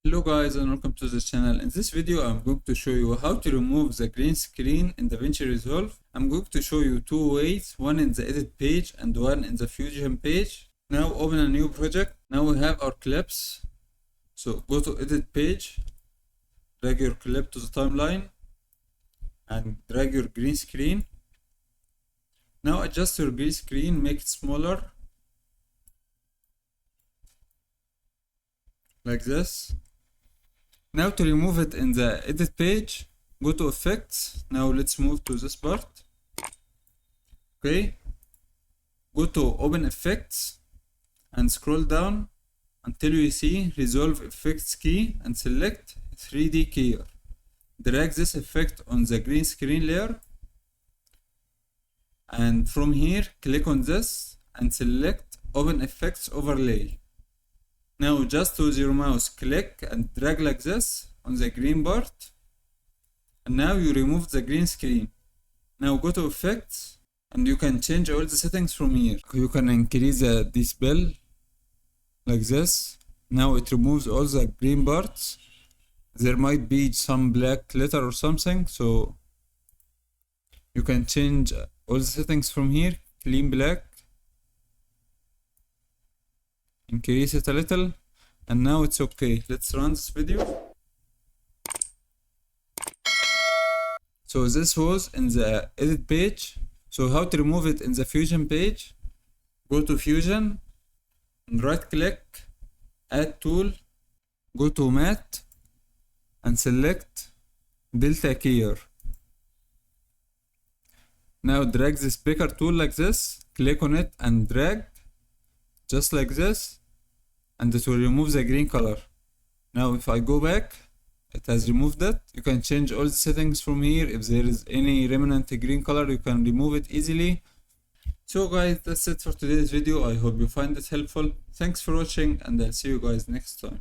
Hello guys and welcome to the channel. In this video I'm going to show you how to remove the green screen in DaVinci Resolve. I'm going to show you two ways, one in the edit page and one in the Fusion page. Now open a new project. Now we have our clips. So go to edit page, drag your clip to the timeline and drag your green screen. Now adjust your green screen, make it smaller like this. Now to remove it in the edit page, go to effects. Now let's move to this part. Okay, go to open effects and scroll down until you see resolve effects key and select 3D keyer. Drag this effect on the green screen layer and from here click on this and select open effects overlay. Now just with your mouse click and drag like this on the green part and now you remove the green screen. Now go to effects and you can change all the settings from here. You can increase the dispel like this. Now it removes all the green parts. There might be some black glitter or something, so you can change all the settings from here. Clean black, increase it a little, and now it's okay. Let's run this video. So this was in the edit page. So how to remove it in the Fusion page? Go to Fusion and right click, add tool, go to matte and select delta keyer. Now drag this picker tool like this, click on it and drag just like this, and it will remove the green color. Now if I go back, it has removed it. You can change all the settings from here. If there is any remnant green color, you can remove it easily. So guys, that's it for today's video. I hope you find it helpful. Thanks for watching and I'll see you guys next time.